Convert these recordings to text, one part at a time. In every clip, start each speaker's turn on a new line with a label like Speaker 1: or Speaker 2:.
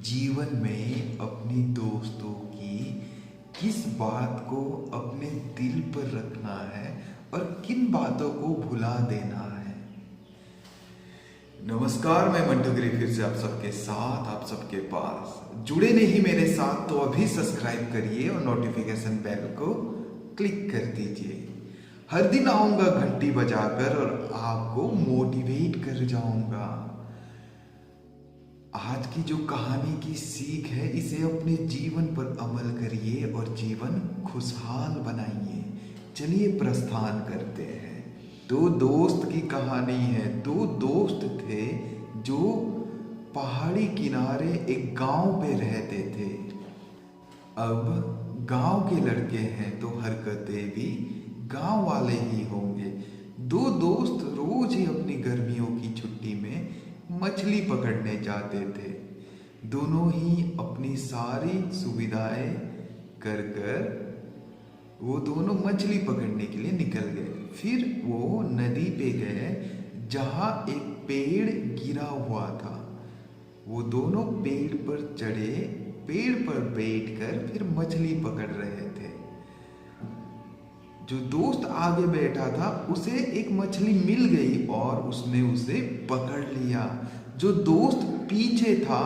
Speaker 1: जीवन में अपने दोस्तों की किस बात को अपने दिल पर रखना है और किन बातों को भुला देना है। नमस्कार, मैं मंटू गिरी फिर से आप सबके साथ, आप सबके पास। जुड़े नहीं मेरे साथ तो अभी सब्सक्राइब करिए और नोटिफिकेशन बेल को क्लिक कर दीजिए। हर दिन आऊंगा घंटी बजाकर और आपको मोटिवेट कर जाऊंगा। आज की जो कहानी की सीख है, इसे अपने जीवन पर अमल करिए और जीवन खुशहाल बनाइए। चलिए प्रस्थान करते हैं। दो दोस्त की कहानी है। दो दोस्त थे जो पहाड़ी किनारे एक गांव पे रहते थे। अब गांव के लड़के हैं तो हरकतें भी गांव वाले ही होंगे। दो दोस्त रोज ही अपनी गर्मियों की छुट्टी में मछली पकड़ने जाते थे। दोनों ही अपनी सारी सुविधाएं कर कर वो दोनों मछली पकड़ने के लिए निकल गए। फिर वो नदी पे गए जहाँ एक पेड़ गिरा हुआ था। वो दोनों पेड़ पर चढ़े, पेड़ पर बैठकर फिर मछली पकड़ रहे थे। जो दोस्त आगे बैठा था उसे एक मछली मिल गई और उसने उसे पकड़ लिया। जो दोस्त पीछे था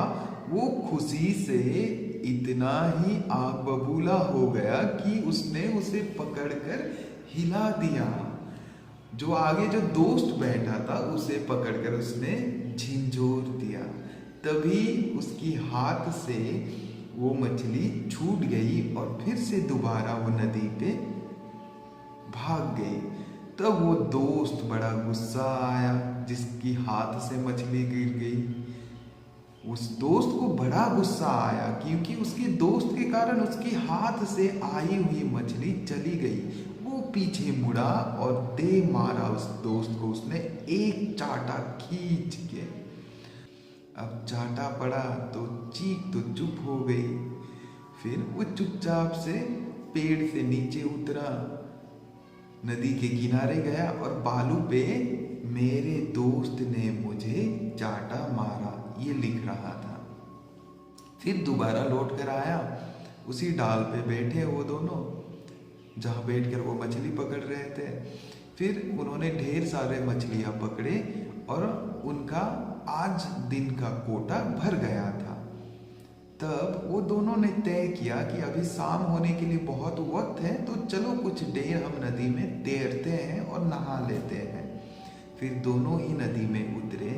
Speaker 1: वो खुशी से इतना ही आग बबूला हो गया कि उसने उसे पकड़कर हिला दिया। जो आगे जो दोस्त बैठा था उसे पकड़कर उसने झिंझोर दिया। तभी उसकी हाथ से वो मछली छूट गई और फिर से दोबारा वो नदी पे भाग गई। तब वो दोस्त बड़ा गुस्सा आया जिसकी हाथ से मछली गिर गई। उस दोस्त को बड़ा गुस्सा आया क्योंकि उसके दोस्त के कारण उसके हाथ से आई हुई मछली चली गई। वो पीछे मुड़ा और दे मारा उस दोस्त को उसने एक चाटा खींच के। अब चाटा पड़ा तो चीख तो चुप हो गई। फिर वो चुपचाप से पेड़ से नीचे उतरा, नदी के किनारे गया और बालू पे मेरे दोस्त ने मुझे चाटा मारा ये लिख रहा था। फिर दोबारा लौट कर आया, उसी डाल पे बैठे वो दोनों जहाँ बैठकर वो मछली पकड़ रहे थे। फिर उन्होंने ढेर सारे मछलियाँ पकड़े और उनका आज दिन का कोटा भर गया था। तब वो दोनों ने तय किया कि अभी शाम होने के लिए बहुत वक्त है तो चलो कुछ देर हम नदी में तैरते हैं और नहा लेते हैं। फिर दोनों ही नदी में उतरे,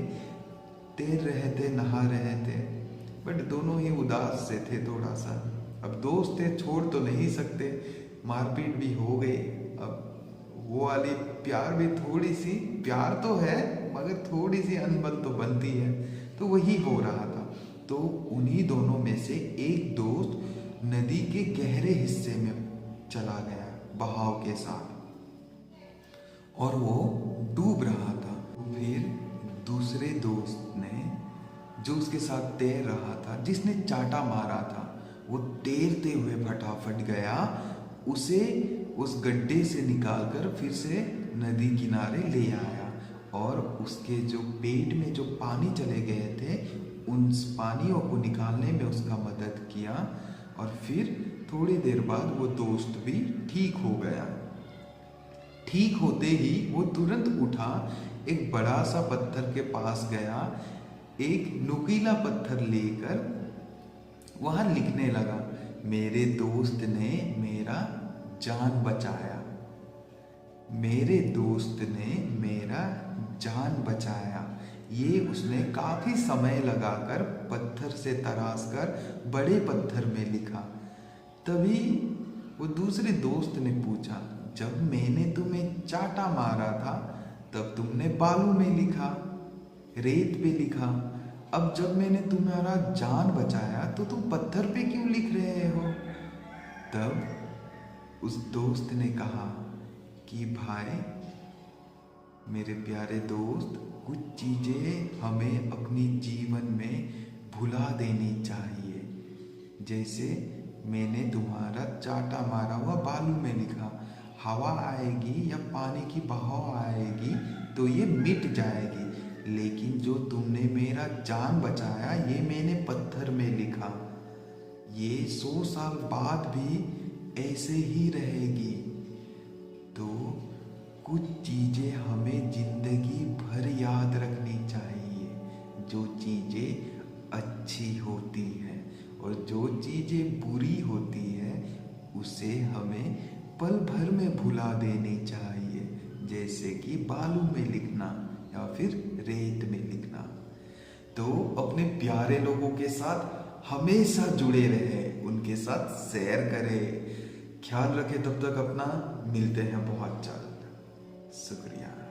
Speaker 1: तैर रहे थे, नहा रहे थे, बट दोनों ही उदास से थे थोड़ा सा। अब दोस्त थे, छोड़ तो नहीं सकते, मारपीट भी हो गई। अब वो वाली प्यार भी थोड़ी सी, प्यार तो है मगर थोड़ी सी अनबन तो बनती है, तो वही हो रहा था। तो उन्हीं दोनों में से एक दोस्त नदी के गहरे हिस्से में चला गया बहाव के साथ और वो डूब रहा था। फिर दूसरे दोस्त ने जो उसके साथ तैर रहा था, जिसने चाटा मारा था, वो तैरते हुए फटाफट गया, उसे उस गड्ढे से निकालकर फिर से नदी किनारे ले आया और उसके जो पेट में जो पानी चले गए थे उन पानियों को निकालने में उसका मदद किया। और फिर थोड़ी देर बाद वो दोस्त भी ठीक हो गया। ठीक होते ही वो तुरंत उठा, एक बड़ा सा पत्थर के पास गया, एक नुकीला पत्थर लेकर वहां लिखने लगा, मेरे दोस्त ने मेरा जान बचाया, मेरे दोस्त ने मेरा जान बचाया। ये उसने काफी समय लगाकर पत्थर से तराश कर बड़े पत्थर में लिखा। तभी वो दूसरे दोस्त ने पूछा, जब मैंने तुम्हें चाटा मारा था तब तुमने बालू में लिखा, रेत पे लिखा, अब जब मैंने तुम्हारा जान बचाया तो तुम पत्थर पे क्यों लिख रहे हो? तब उस दोस्त ने कहा कि भाई, मेरे प्यारे दोस्त, कुछ चीज़ें हमें अपनी जीवन में भुला देनी चाहिए। जैसे मैंने तुम्हारा चाटा मारा हुआ बालू में लिखा, हवा आएगी या पानी की बहाव आएगी तो ये मिट जाएगी, लेकिन जो तुमने मेरा जान बचाया ये मैंने पत्थर में लिखा ये 100 साल बाद भी ऐसे ही रहेगी। तो कुछ चीजें हमें जिंदगी भर याद रखनी चाहिए, जो चीजें अच्छी होती हैं, और जो चीजें बुरी होती हैं उसे हमें पल भर में भुला देनी चाहिए, जैसे कि बालू में लिखना या फिर रेत में लिखना। तो अपने प्यारे लोगों के साथ हमेशा जुड़े रहे, उनके साथ शेयर करें। ख्याल रखें, तब तक अपना। मिलते हैं बहुत जल्द। शुक्रिया।